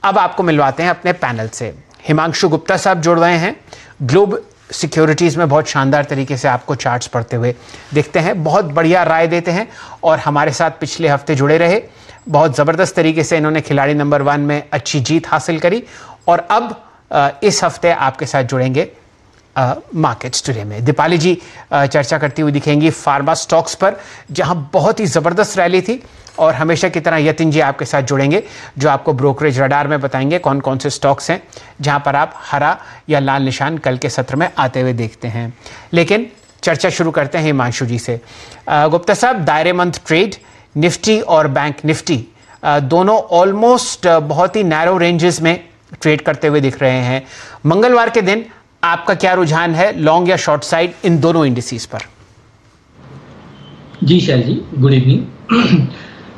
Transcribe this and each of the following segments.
अब आपको मिलवाते हैं अपने पैनल से। हिमांशु गुप्ता साहब जुड़ रहे हैं, ग्लोब सिक्योरिटीज़ में बहुत शानदार तरीके से आपको चार्ट्स पढ़ते हुए दिखते हैं, बहुत बढ़िया राय देते हैं और हमारे साथ पिछले हफ्ते जुड़े रहे। बहुत ज़बरदस्त तरीके से इन्होंने खिलाड़ी नंबर 1 में अच्छी जीत हासिल करी और अब इस हफ्ते आपके साथ जुड़ेंगे मार्केट्स टुडे में। दीपाली जी चर्चा करती हुई दिखेंगी फार्मा स्टॉक्स पर, जहां बहुत ही ज़बरदस्त रैली थी, और हमेशा की तरह यतिन जी आपके साथ जुड़ेंगे जो आपको ब्रोकरेज रडार में बताएंगे कौन कौन से स्टॉक्स हैं जहां पर आप हरा या लाल निशान कल के सत्र में आते हुए देखते हैं। लेकिन चर्चा शुरू करते हैं हिमांशु जी से। गुप्ता साहब, दायरेमंद ट्रेड निफ्टी और बैंक निफ्टी दोनों ऑलमोस्ट बहुत ही नैरो रेंजेस में ट्रेड करते हुए दिख रहे हैं। मंगलवार के दिन आपका क्या रुझान है, लॉन्ग या शॉर्ट साइड इन दोनों इंडिसेस पर? जी शैल जी, गुड इवनिंग।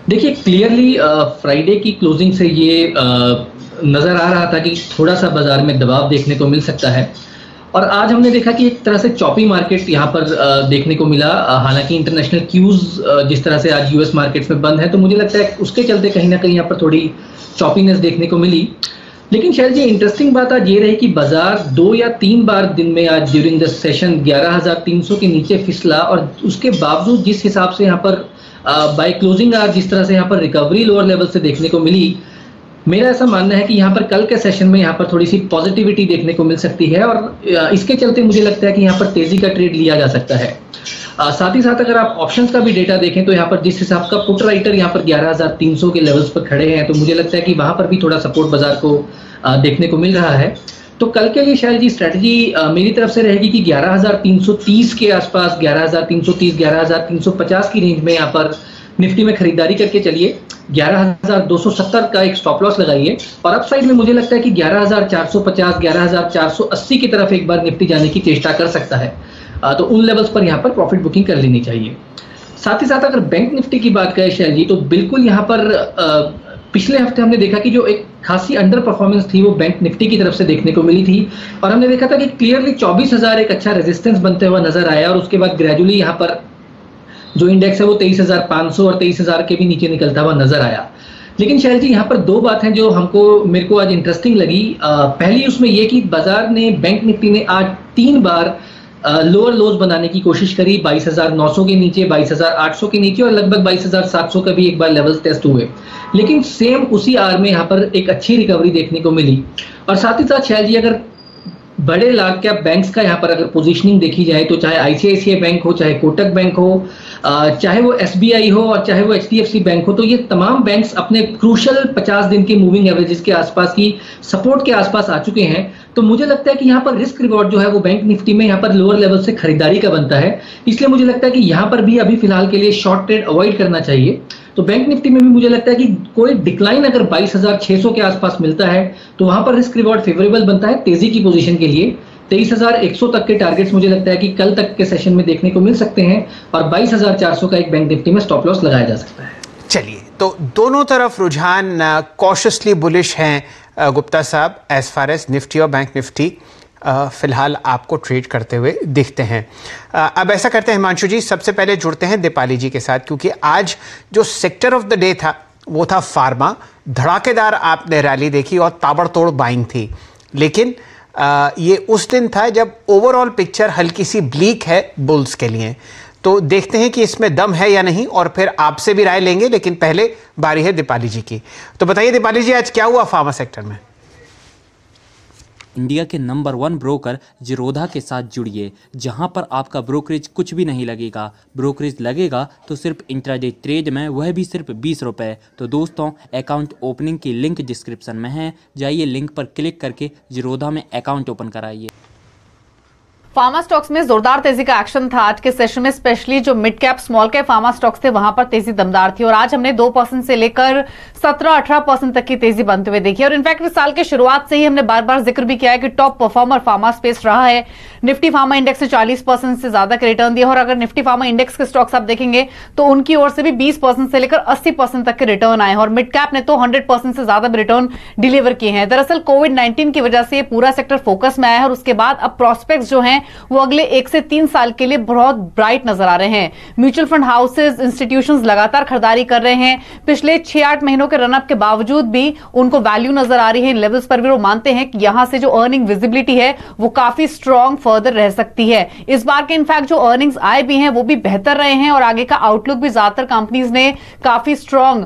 देखिए, क्लियरली फ्राइडे की क्लोजिंग से ये नजर आ रहा था कि थोड़ा सा बाजार में दबाव देखने को मिल सकता है, और आज हमने देखा कि एक तरह से चॉपी मार्केट यहाँ पर देखने को मिला। हालांकि इंटरनेशनल क्यूज जिस तरह से आज यूएस मार्केट्स में बंद है, तो मुझे लगता है उसके चलते कहीं ना कहीं यहाँ पर थोड़ी चॉपीनेस देखने को मिली। लेकिन शैल जी, इंटरेस्टिंग बात आज ये रही कि बाजार 2 या 3 बार दिन में आज ड्यूरिंग द सेशन 11,300 के नीचे फिसला, और उसके बावजूद जिस हिसाब से यहाँ पर बाय क्लोजिंग आज जिस तरह से यहाँ पर रिकवरी लोअर लेवल से देखने को मिली, मेरा ऐसा मानना है कि यहाँ पर कल के सेशन में यहाँ पर थोड़ी सी पॉजिटिविटी देखने को मिल सकती है, और इसके चलते मुझे लगता है कि यहाँ पर तेजी का ट्रेड लिया जा सकता है। साथ ही साथ अगर आप ऑप्शंस का भी डेटा देखें तो यहाँ पर जिस हिसाब का पुट राइटर यहाँ पर 11,300 के लेवल्स पर खड़े हैं, तो मुझे लगता है कि वहां पर भी थोड़ा सपोर्ट बाजार को देखने को मिल रहा है। तो कल के लिए शायद जी स्ट्रेटजी मेरी तरफ से रहेगी कि 11,330 के आसपास, 11,330 11,350 की रेंज में यहाँ पर निफ्टी में खरीदारी करके चलिए। 11,270 का एक स्टॉप लॉस लगाइए, और अपसाइड में मुझे लगता है कि 11,450 11,480 की तरफ एक बार निफ्टी जाने की चेष्टा कर सकता है। तो उन लेवल्स पर यहाँ पर प्रॉफिट बुकिंग कर लेनी चाहिए। साथ ही साथ अगर बैंक निफ्टी की बात करें शैल जी, तो बिल्कुल यहाँ पर पिछले हफ्ते हमने देखा कि जो एक खासी अंडर परफॉर्मेंस थी वो बैंक निफ्टी की तरफ से देखने को मिली थी, और हमने देखा था कि क्लियरली 24,000 एक अच्छा रेजिस्टेंस बनते हुआ नजर आया, और उसके बाद ग्रेजुअली यहाँ पर जो इंडेक्स है वो 23,500 और 23,000 के भी नीचे निकलता हुआ नजर आया। लेकिन शैल जी, यहाँ पर 2 बात हैं जो मेरे को आज इंटरेस्टिंग लगी। पहली उसमें ये कि बाजार ने, बैंक निफ्टी ने आज 3 बार लोअर लोज बनाने की कोशिश करी, 22,900 के नीचे, 22,800 के नीचे, और लगभग 22,700 का भी एक बार लेवल्स टेस्ट हुए। लेकिन सेम उसी आर में यहाँ पर एक अच्छी रिकवरी देखने को मिली। और साथ ही साथ शैल जी, अगर बड़े लार्ज कैप बैंक्स का यहाँ पर अगर पोजीशनिंग देखी जाए, तो चाहे आईसीआईसीआई बैंक हो, चाहे कोटक बैंक हो, चाहे वो एसबीआई हो, और चाहे वो एचडीएफसी बैंक हो, तो ये तमाम बैंक्स अपने क्रूशल 50 दिन के मूविंग एवरेजेस के आसपास की सपोर्ट के आसपास आ चुके हैं। तो मुझे लगता है कि यहाँ पर रिस्क रिवॉर्ड जो है वो बैंक निफ्टी में यहाँ पर लोअर लेवल से खरीदारी का बनता है, इसलिए मुझे लगता है कि यहाँ पर भी अभी फिलहाल के लिए शॉर्ट ट्रेड अवॉइड करना चाहिए। तो बैंक निफ्टी में भी मुझे लगता है कि कोई डिक्लाइन अगर 22,600 के आसपास मिलता है तो वहां पर रिस्क रिवॉर्ड फेवरेबल बनता है तेजी की पोजीशन के लिए। 23,100 तक के टारगेट्स मुझे लगता है कि कल तक के सेशन में देखने को मिल सकते हैं, और 22,400 का एक बैंक निफ्टी में स्टॉप लॉस लगाया जा सकता है। चलिए, तो दोनों तरफ रुझान कॉशियसली बुलिश हैं गुप्ता साहब, एज फार एज निफ्टी और बैंक निफ्टी फिलहाल आपको ट्रेड करते हुए दिखते हैं। अब ऐसा करते हैं हिमांशु जी, सबसे पहले जुड़ते हैं दीपाली जी के साथ, क्योंकि आज जो सेक्टर ऑफ द डे था वो था फार्मा। धड़ाकेदार आपने रैली देखी और ताबड़तोड़ बाइंग थी, लेकिन ये उस दिन था जब ओवरऑल पिक्चर हल्की सी ब्लीक है बुल्स के लिए। तो देखते हैं कि इसमें दम है या नहीं, और फिर आपसे भी राय लेंगे, लेकिन पहले बारी है दीपाली जी की। तो बताइए दीपाली जी, आज क्या हुआ फार्मा सेक्टर में? इंडिया के नंबर 1 ब्रोकर जीरोधा के साथ जुड़िए, जहां पर आपका ब्रोकरेज कुछ भी नहीं लगेगा। ब्रोकरेज लगेगा तो सिर्फ इंट्राडे ट्रेड में, वह भी सिर्फ 20 रुपये। तो दोस्तों, अकाउंट ओपनिंग की लिंक डिस्क्रिप्शन में है, जाइए लिंक पर क्लिक करके जीरोधा में अकाउंट ओपन कराइए। फार्मा स्टॉक्स में जोरदार तेजी का एक्शन था आज के सेशन में, स्पेशली जो mid cap small cap pharma stocks थे वहां पर तेजी दमदार थी, और आज हमने 2% से लेकर 17-18% तक की तेजी बनते हुए देखी। और इनफैक्ट इस साल के शुरुआत से ही हमने बार बार जिक्र भी किया है कि टॉप परफॉर्मर फार्मा स्पेस रहा है। निफ्टी फार्मा इंडेक्स ने 40% से ज्यादा के रिटर्न दिया, और अगर निफ्टी फार्मा इंडेक्स के स्टॉक्स आप देखेंगे तो उनकी ओर से भी 20% से लेकर 80% तक के रिटर्न आए हैं, और मिड कैप ने तो 100% से ज्यादा रिटर्न डिलीवर किए हैं। दरअसल कोविड-19 की वजह से पूरा सेक्टर फोकस में आया है, और उसके बाद अब प्रोस्पेक्ट्स जो हैं वो अगले 1 से 3 साल के लिए बहुत ब्राइट नजर आ रहे हैं। म्यूचुअल फंड हाउसेज, इंस्टीट्यूशंस लगातार खरीदारी कर रहे हैं। पिछले 6-8 महीनों के रनअप के बावजूद भी उनको वैल्यू नजर आ रही है। इन लेवल्स पर भी वो मानते हैं कि यहां से जो अर्निंग विजिबिलिटी है वो काफी स्ट्रांग फर्दर रह सकती है। इस बार के इनफैक्ट जो अर्निंग्स आए भी हैं वो भी बेहतर रहे हैं और आगे का आउटलुक भी ज्यादातर कंपनीज ने काफी स्ट्रांग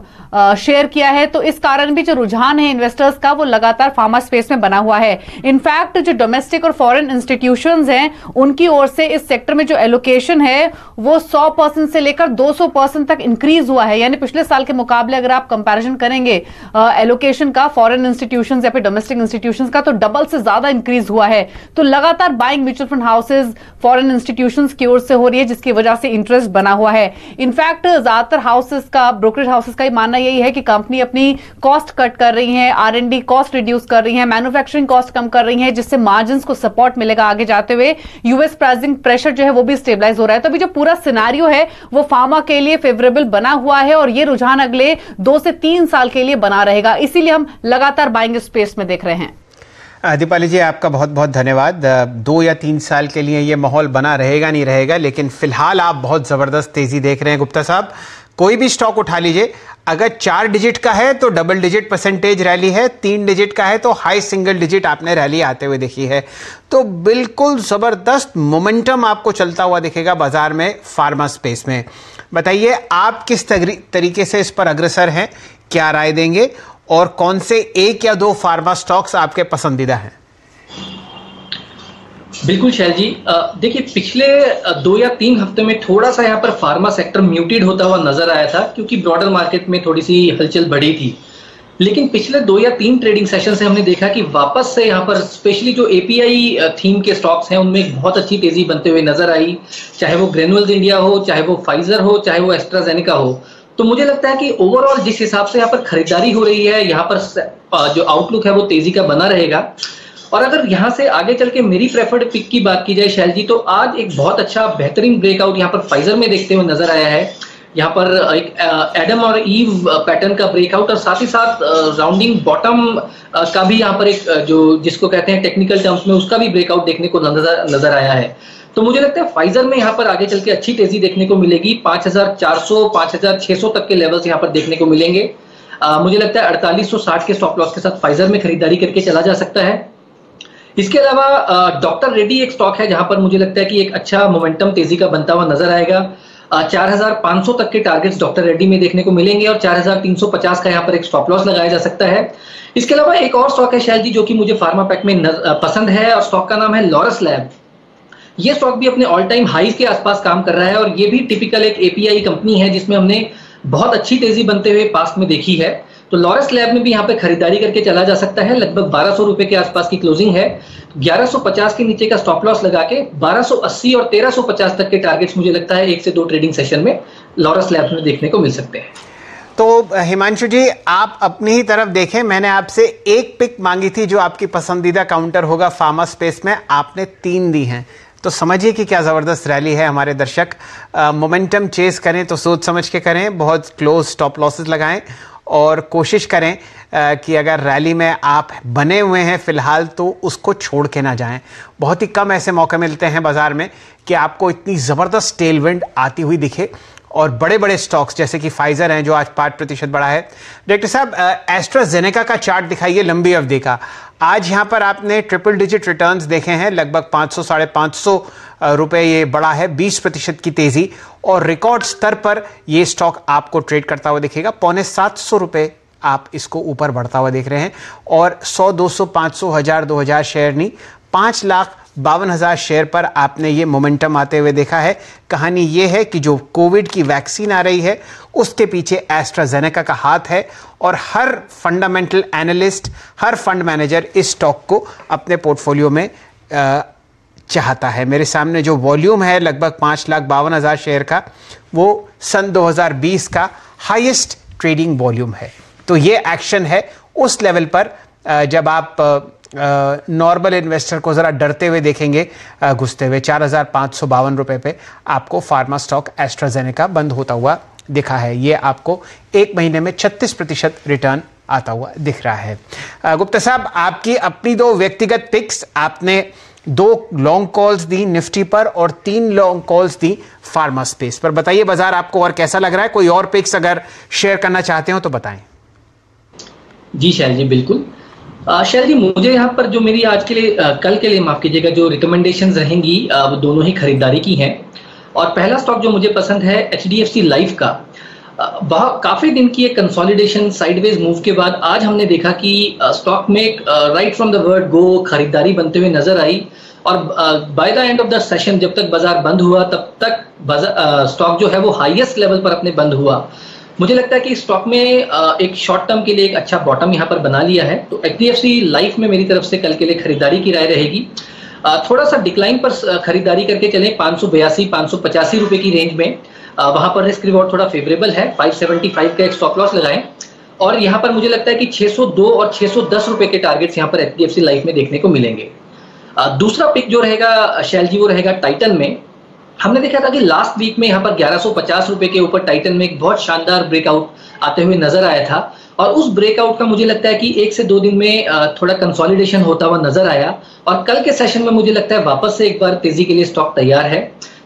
शेयर किया है। तो इस कारण भी जो रुझान है इन्वेस्टर्स का वो लगातार फार्मा स्पेस में बना हुआ है। इनफैक्ट जो डोमेस्टिक और फॉरेन इंस्टीट्यूशंस हैं उनकी ओर से इस सेक्टर में जो एलोकेशन है वो 100% से लेकर 200% तक इंक्रीज हुआ है। यानी पिछले साल के मुकाबले अगर आप कंपैरिजन करेंगे एलोकेशन का फॉरेन इंस्टीट्यूशंस या फिर डोमेस्टिक इंस्टीट्यूशंस का, तो डबल से ज्यादा इंक्रीज हुआ है। तो लगातार buying mutual fund houses foreign institutions की ओर से हो रही है, जिसकी वजह से इंटरेस्ट बना हुआ है। इनफैक्ट ज्यादातर हाउसेज का, ब्रोकरेज हाउसेज का मानना यही है कि कंपनी अपनी कॉस्ट कट कर रही है, R&D कॉस्ट रिड्यूस कर रही है, मैन्युफैक्चरिंग कॉस्ट कम कर रही है, जिससे मार्जिन्स को सपोर्ट मिलेगा आगे जाते हुए। यूएस प्राइसिंग प्रेशर जो है वो भी स्टेबलाइज हो रहा है। तो अभी जो पूरा सिनेरियो है वो फार्मा के लिए फेवरेबल बना हुआ है और ये रुझान अगले 2 से 3 साल के लिए बना रहेगा। इसीलिए हम लगातार बाइंग स्पेस में देख रहे हैं। दीपाली जी, आपका बहुत बहुत धन्यवाद। 2 या 3 साल के लिए ये माहौल बना रहेगा नहीं रहेगा, लेकिन फिलहाल आप बहुत ज़बरदस्त तेज़ी देख रहे हैं। गुप्ता साहब, कोई भी स्टॉक उठा लीजिए, अगर 4 डिजिट का है तो डबल डिजिट परसेंटेज रैली है, 3 डिजिट का है तो हाई सिंगल डिजिट आपने रैली आते हुए देखी है। तो बिल्कुल ज़बरदस्त मोमेंटम आपको चलता हुआ दिखेगा बाजार में, फार्मा स्पेस में। बताइए आप किस तरीके से इस पर अग्रसर हैं, क्या राय देंगे और कौन से 1 या 2 फार्मा स्टॉक्स आपके पसंदीदा हैं? बिल्कुल शैल जी, देखिए पिछले 2 या 3 हफ्ते में थोड़ा सा यहाँ पर फार्मा सेक्टर म्यूटेड होता हुआ नजर आया था, क्योंकि ब्रॉडर मार्केट में थोड़ी सी हलचल बढ़ी थी। लेकिन पिछले 2 या 3 ट्रेडिंग सेशन से हमने देखा कि वापस से यहाँ पर स्पेशली जो एपीआई थीम के स्टॉक्स हैं उनमें एक बहुत अच्छी तेजी बनते हुए नजर आई, चाहे वो ग्रेनुअल्स इंडिया हो, चाहे वो फाइजर हो, चाहे वो एस्ट्राजेनेका हो। तो मुझे लगता है कि ओवरऑल जिस हिसाब से यहाँ पर खरीदारी हो रही है, यहाँ पर जो आउटलुक है वो तेजी का बना रहेगा। और अगर यहाँ से आगे चल के मेरी प्रेफर्ड पिक की बात की जाए शैल जी, तो आज एक बहुत अच्छा बेहतरीन ब्रेकआउट यहाँ पर फाइजर में देखते हुए नजर आया है। यहाँ पर एक एडम और ईव पैटर्न का ब्रेकआउट और साथ ही साथ राउंडिंग बॉटम का भी यहाँ पर एक जो जिसको कहते हैं टेक्निकल टर्म्स में उसका भी ब्रेकआउट देखने को नजर आया है। तो मुझे लगता है फाइजर में यहाँ पर आगे चल के अच्छी तेजी देखने को मिलेगी। 5400 5600 तक के लेवल्स यहाँ पर देखने को मिलेंगे। मुझे लगता है 4860 के स्टॉप लॉस के साथ फाइजर में खरीदारी करके चला जा सकता है। इसके अलावा डॉक्टर रेड्डी एक स्टॉक है जहां पर मुझे लगता है कि एक अच्छा मोमेंटम तेजी का बनता हुआ नजर आएगा। 4500 तक के टारगेट्स डॉक्टर रेड्डी में देखने को मिलेंगे और 4350 का यहाँ पर एक स्टॉप लॉस लगाया जा सकता है। इसके अलावा एक और स्टॉक है शैल जी जो कि मुझे फार्मा पैक में पसंद है और स्टॉक का नाम है लॉरस लैब। ये स्टॉक भी अपने ऑल टाइम हाईज के आसपास काम कर रहा है और ये भी टिपिकल एक एपीआई कंपनी है जिसमें हमने बहुत अच्छी तेजी बनते हुए पास्ट में देखी है। तो लॉरस लैब में भी यहाँ पे खरीदारी करके चला जा सकता है। लगभग 1200 रुपए के आसपास की क्लोजिंग है। 1150 के नीचे का स्टॉप लॉस लगा के 1280 और 1350 तक के टारगेट्स मुझे लगता है 1 से 2 ट्रेडिंग सेशन में लॉरस लैब में देखने को मिल सकते हैं। तो हिमांशु जी, आप अपनी ही तरफ देखें, मैंने आपसे एक पिक मांगी थी जो आपकी पसंदीदा काउंटर होगा फार्मा स्पेस में, आपने 3 दी हैं। तो समझिए कि क्या ज़बरदस्त रैली है। हमारे दर्शक मोमेंटम चेस करें तो सोच समझ के करें, बहुत क्लोज स्टॉप लॉसेस लगाएं और कोशिश करें कि अगर रैली में आप बने हुए हैं फ़िलहाल तो उसको छोड़ के ना जाएं। बहुत ही कम ऐसे मौके मिलते हैं बाज़ार में कि आपको इतनी ज़बरदस्त टेलविंड आती हुई दिखे। और बड़े बड़े स्टॉक्स जैसे कि फाइजर हैं जो आज 5% बढ़ा है। डायरेक्टर साहब, एस्ट्राजेनेका का चार्ट दिखाइए लंबी अवधि का। आज यहाँ पर आपने ट्रिपल डिजिट रिटर्न्स देखे हैं, लगभग 500 साढ़े 500 रुपये ये बढ़ा है, 20% की तेज़ी और रिकॉर्ड स्तर पर ये स्टॉक आपको ट्रेड करता हुआ दिखेगा। 750 रुपये आप इसको ऊपर बढ़ता हुआ देख रहे हैं और 100 200 500 1000 2000 शेयर नहीं, 5,52,000 शेयर पर आपने ये मोमेंटम आते हुए देखा है। कहानी ये है कि जो कोविड की वैक्सीन आ रही है उसके पीछे एस्ट्राजेनेका का हाथ है और हर फंडामेंटल एनालिस्ट, हर फंड मैनेजर इस स्टॉक को अपने पोर्टफोलियो में चाहता है। मेरे सामने जो वॉल्यूम है लगभग 5,52,000 शेयर का, वो सन 2020 का हाईएस्ट ट्रेडिंग वॉल्यूम है। तो ये एक्शन है उस लेवल पर जब आप नॉर्मल इन्वेस्टर को ज़रा डरते हुए देखेंगे घुसते हुए। 4,552 रुपये पे आपको फार्मा स्टॉक एस्ट्राजेनेका बंद होता हुआ दिखा है। ये आपको 1 महीने में 36% रिटर्न आता हुआ दिख रहा है। गुप्ता साहब, आपकी अपनी 2 व्यक्तिगत पिक्स, आपने 2 लॉन्ग कॉल्स दी निफ्टी पर और 3 लॉन्ग कॉल्स दी फार्मा स्पेस पर। बताइए बाजार आपको और कैसा लग रहा है? कोई और पिक्स अगर शेयर करना चाहते हो तो बताएं। जी शैल जी, बिल्कुल। शैल जी, मुझे यहाँ पर जो मेरी आज के लिए कल के लिए माफ कीजिएगा जो रिकमेंडेशंस रहेंगी वो दोनों ही खरीदारी की हैं। और पहला स्टॉक जो मुझे पसंद है HDFC लाइफ का। बहुत काफी दिन की एक कंसोलिडेशन साइडवेज मूव के बाद आज हमने देखा कि स्टॉक में right from the word go खरीदारी बनते हुए नजर आई। और by the end of the session जब तक बाजार बंद हुआ तब तक स्टॉक जो है वो हाईएस्ट लेवल पर अपने बंद हुआ। मुझे लगता है कि स्टॉक में एक शॉर्ट टर्म के लिए एक अच्छा बॉटम यहाँ पर बना लिया है। तो HDFC लाइफ में मेरी तरफ से कल के लिए खरीदारी की राय रहेगी। थोड़ा सा डिक्लाइन पर खरीदारी करके चले 582-585 रुपए की रेंज में। वहां पर रिस्क रिवॉर्ड थोड़ा फेवरेबल है। 575 का एक स्टॉप लॉस लगाएं। और यहाँ पर मुझे लगता है कि 602 और 610 रुपए के टारगेट्स यहाँ पर HDFC लाइफ में देखने को मिलेंगे। दूसरा पिक जो रहेगा शैल जी वो रहेगा टाइटन में। हमने देखा था कि लास्ट वीक में यहाँ पर 1150 रुपए के ऊपर टाइटन में एक बहुत शानदार ब्रेकआउट आते हुए नजर आया था। और उस ब्रेकआउट का मुझे लगता है कि 1 से 2 दिन में थोड़ा कंसोलिडेशन होता हुआ नजर आया। और कल के सेशन में मुझे लगता है वापस से एक बार तेजी के लिए स्टॉक तैयार है।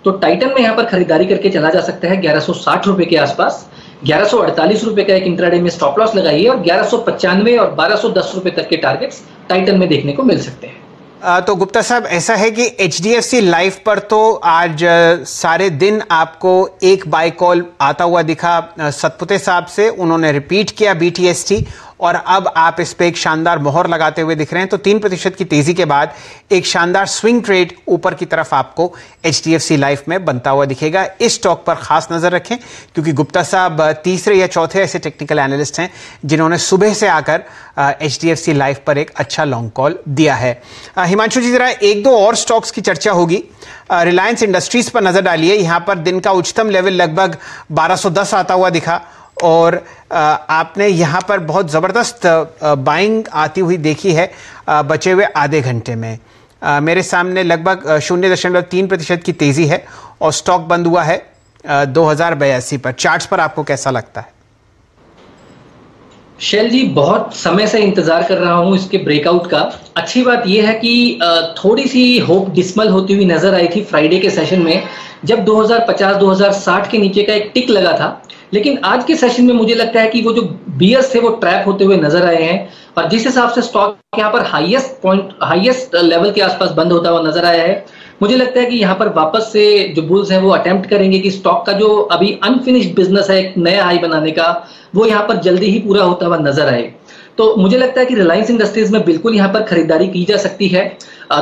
तो टाइटन में यहाँ पर खरीदारी करके चला जा सकता है 1160 रुपए के आसपास। 1148 रुपए का एक इंट्राडे में स्टॉप लॉस लगाइए और 1195 और 1210 रुपए तक के टारगेट्स टाइटन में देखने को मिल सकते हैं। तो गुप्ता साहब ऐसा है कि HDFC लाइफ पर तो आज सारे दिन आपको एक बाय कॉल आता हुआ दिखा सतपुते साहब से, उन्होंने रिपीट किया BTST और अब आप इस पे एक शानदार मोहर लगाते हुए दिख रहे हैं। तो 3% की तेजी के बाद एक शानदार स्विंग ट्रेड ऊपर की तरफ आपको HDFC लाइफ में बनता हुआ दिखेगा। इस स्टॉक पर खास नजर रखें क्योंकि गुप्ता साहब तीसरे या चौथे ऐसे टेक्निकल एनालिस्ट हैं जिन्होंने सुबह से आकर HDFC लाइफ पर एक अच्छा लॉन्ग कॉल दिया है। हिमांशु जी, जरा 1-2 और स्टॉक्स की चर्चा होगी। रिलायंस इंडस्ट्रीज पर नजर डालिए। यहां पर दिन का उच्चतम लेवल लगभग 1210 आता हुआ दिखा और आपने यहां पर बहुत ज़बरदस्त बाइंग आती हुई देखी है बचे हुए आधे घंटे में। मेरे सामने लगभग 0.3% की तेज़ी है और स्टॉक बंद हुआ है 2082 पर। चार्ट्स पर आपको कैसा लगता है? शैल जी, बहुत समय से इंतजार कर रहा हूं इसके ब्रेकआउट का। अच्छी बात यह है कि थोड़ी सी होप डिसमल होती हुई नजर आई थी फ्राइडे के सेशन में जब 2050-2060 के नीचे का एक टिक लगा था। लेकिन आज के सेशन में मुझे लगता है कि वो जो बियर्स थे वो ट्रैप होते हुए नजर आए हैं। और जिस हिसाब से स्टॉक यहाँ पर हाईएस्ट लेवल के आसपास बंद होता हुआ नजर आया है, मुझे लगता है कि यहाँ पर वापस से जो बुल्स हैं वो अटेम्प्ट करेंगे कि स्टॉक का जो अभी अनफिनिश्ड बिजनेस है एक नया हाई बनाने का, वो यहाँ पर जल्दी ही पूरा होता हुआ नजर आए। तो मुझे लगता है कि रिलायंस इंडस्ट्रीज में बिल्कुल यहाँ पर खरीदारी की जा सकती है।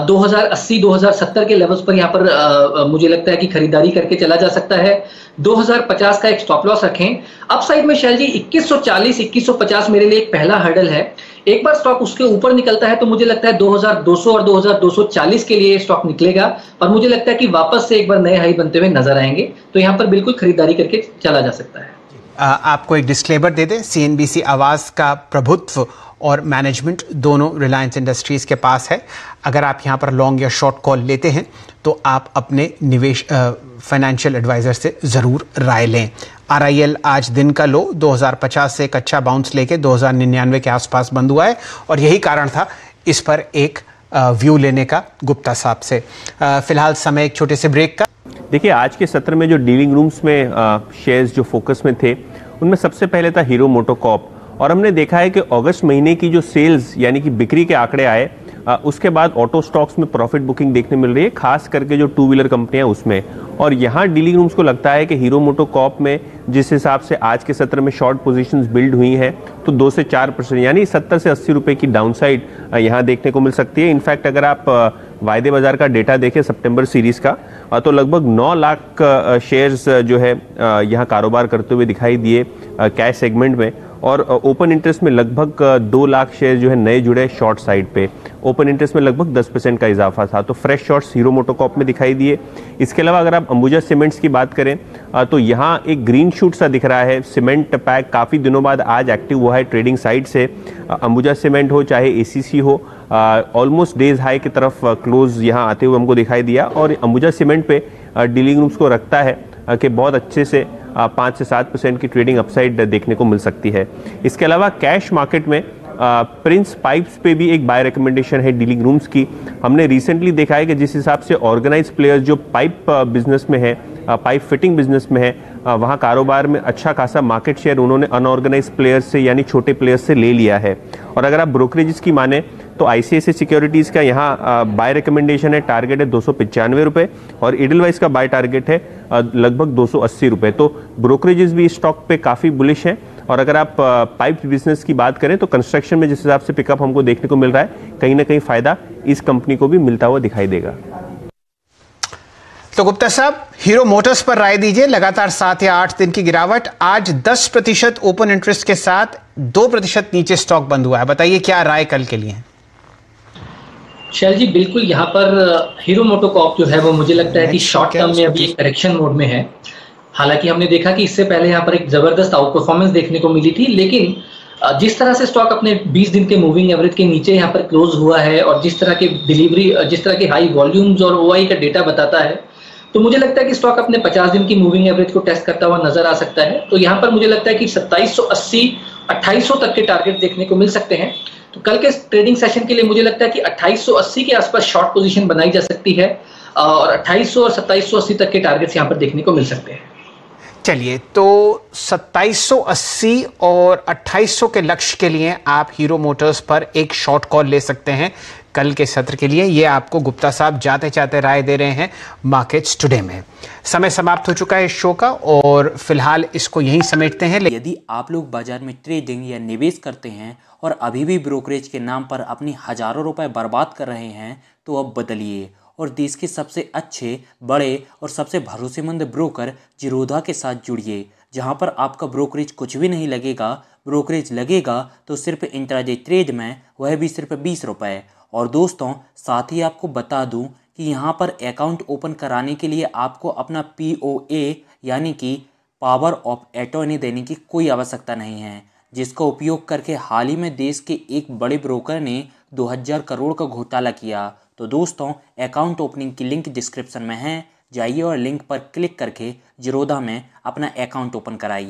2080-2070 के लेवल्स पर यहाँ पर मुझे लगता है कि खरीदारी करके चला जा सकता है। 2050 का एक स्टॉप लॉस रखें। अपसाइड में शैल जी 2140-2150 मेरे लिए एक पहला हर्डल है। एक बार स्टॉक उसके ऊपर निकलता है तो मुझे लगता है 2200 और 2240 के लिए स्टॉक निकलेगा और मुझे लगता है कि वापस से एक बार नए हाई बनते हुए नजर आएंगे। तो यहाँ पर बिल्कुल खरीदारी करके चला जा सकता है। आपको एक डिस्क्लेमर दे दें, CNBC आवाज़ का प्रभुत्व और मैनेजमेंट दोनों रिलायंस इंडस्ट्रीज़ के पास है। अगर आप यहाँ पर लॉन्ग या शॉर्ट कॉल लेते हैं तो आप अपने निवेश फाइनेंशियल एडवाइज़र से ज़रूर राय लें। RIL आज दिन का लो 2050 से एक अच्छा बाउंस लेके 2099 के आसपास बंद हुआ है और यही कारण था इस पर एक व्यू लेने का गुप्ता साहब से। फिलहाल समय एक छोटे से ब्रेक का। देखिए, आज के सत्र में जो डीलिंग रूम्स में शेयर्स जो फोकस में थे उनमें सबसे पहले था हीरो मोटोकॉर्प और हमने देखा है कि अगस्त महीने की जो सेल्स यानी कि बिक्री के आंकड़े आए उसके बाद ऑटो स्टॉक्स में प्रॉफिट बुकिंग देखने मिल रही है, खास करके जो 2 व्हीलर कंपनियां उसमें। और यहाँ डीलिंग रूम्स को लगता है कि हीरो मोटोकॉर्प में जिस हिसाब से आज के सत्र में शॉर्ट पोजीशंस बिल्ड हुई हैं तो 2 से 4% यानी 70 से 80 रुपए की डाउनसाइड यहाँ देखने को मिल सकती है। इनफैक्ट अगर आप वायदे बाजार का डेटा देखें सितंबर सीरीज का तो लगभग 9 लाख शेयर्स जो है यहाँ कारोबार करते हुए दिखाई दिए कैश सेगमेंट में और ओपन इंटरेस्ट में लगभग 2 लाख शेयर जो है नए जुड़े शॉर्ट साइड पे। ओपन इंटरेस्ट में लगभग 10% का इजाफा था। तो फ्रेश शॉर्ट्स हीरो मोटोकॉर्प में दिखाई दिए। इसके अलावा अगर आप अंबुजा सीमेंट्स की बात करें तो यहाँ एक ग्रीन शूट सा दिख रहा है। सीमेंट पैक काफ़ी दिनों बाद आज एक्टिव हुआ है ट्रेडिंग साइड से। अंबुजा सीमेंट हो चाहे ACC हो ऑलमोस्ट डेज हाई की तरफ क्लोज यहाँ आते हुए हमको दिखाई दिया और अंबुजा सीमेंट पे डीलिंग रूम्स को रखता है कि बहुत अच्छे से 5 से 7% की ट्रेडिंग अपसाइड देखने को मिल सकती है। इसके अलावा कैश मार्केट में प्रिंस पाइप्स पे भी एक बाय रिकमेंडेशन है डीलिंग रूम्स की। हमने रिसेंटली देखा है कि जिस हिसाब से ऑर्गेनाइज प्लेयर्स जो पाइप बिजनेस में है, पाइप फिटिंग बिजनेस में है, वहाँ कारोबार में अच्छा खासा मार्केट शेयर उन्होंने अनऑर्गेनाइज प्लेयर्स से यानी छोटे प्लेयर्स से ले लिया है। और अगर आप ब्रोकरेजेस की माने तो आईसीआईसीआई सिक्योरिटीज़ का यहाँ बाय रिकमेंडेशन है, टारगेट है 295 रुपये और एडलवाइस का बाय टारगेट है लगभग 280 रुपये। तो ब्रोकरेजेस भी स्टॉक पे काफ़ी बुलिश हैं। और अगर आप पाइप बिजनेस की बात करें तो कंस्ट्रक्शन में जिस हिसाब से पिकअप हमको देखने को मिल रहा है, कहीं ना कहीं फायदा इस कंपनी को भी मिलता हुआ दिखाई देगा। तो गुप्ता साहब, हीरो मोटर्स पर राय दीजिए। लगातार 7 या 8 दिन की गिरावट, आज 10% ओपन इंटरेस्ट के साथ 2% नीचे स्टॉक बंद हुआ है। बताइए क्या राय कल के लिए? शैल जी, बिल्कुल यहाँ पर हीरो मोटोकॉर्प जो है वो मुझे लगता है कि शॉर्ट टर्म में अभी करेक्शन मोड में है। हालांकि हमने देखा कि इससे पहले यहाँ पर एक जबरदस्त आउट परफॉर्मेंस देखने को मिली थी, लेकिन जिस तरह से स्टॉक अपने 20 दिन के मूविंग एवरेज के नीचे यहाँ पर क्लोज हुआ है और जिस तरह की डिलीवरी, जिस तरह के हाई वॉल्यूम्स और ओआई का डेटा बताता है, तो मुझे लगता है कि स्टॉक अपने 50 दिन की मूविंग एवरेज को टेस्ट करता हुआ नजर आ सकता है। तो यहाँ पर मुझे लगता है कि 2780 2800 तक के टारगेट देखने को मिल सकते हैं। तो कल के ट्रेडिंग सेशन के लिए मुझे लगता है कि 2880 के आसपास शॉर्ट पोजीशन बनाई जा सकती है और 2800 और 2780 तक के टारगेट्स यहाँ पर देखने को मिल सकते हैं। चलिए, तो 2780 और 2800 के लक्ष्य के लिए आप हीरो मोटर्स पर एक शॉर्ट कॉल ले सकते हैं कल के सत्र के लिए। ये आपको गुप्ता साहब जाते जाते राय दे रहे हैं मार्केट्स टुडे में। समय समाप्त हो चुका है इस शो का और फिलहाल इसको यहीं समेटते हैं। यदि आप लोग बाजार में ट्रेडिंग या निवेश करते हैं और अभी भी ब्रोकरेज के नाम पर अपनी हजारों रुपए बर्बाद कर रहे हैं, तो अब बदलिए और देश के सबसे अच्छे, बड़े और सबसे भरोसेमंद ब्रोकर जिरोधा के साथ जुड़िए, जहां पर आपका ब्रोकरेज कुछ भी नहीं लगेगा। ब्रोकरेज लगेगा तो सिर्फ इंट्राडे ट्रेड में, वह भी सिर्फ 20 रुपये। और दोस्तों, साथ ही आपको बता दूं कि यहाँ पर अकाउंट ओपन कराने के लिए आपको अपना POA यानी कि पावर ऑफ अटॉर्नी देने की कोई आवश्यकता नहीं है, जिसका उपयोग करके हाल ही में देश के एक बड़े ब्रोकर ने 2000 करोड़ का घोटाला किया। तो दोस्तों, अकाउंट ओपनिंग की लिंक डिस्क्रिप्शन में है, जाइए और लिंक पर क्लिक करके जिरोधा में अपना अकाउंट ओपन कराइए।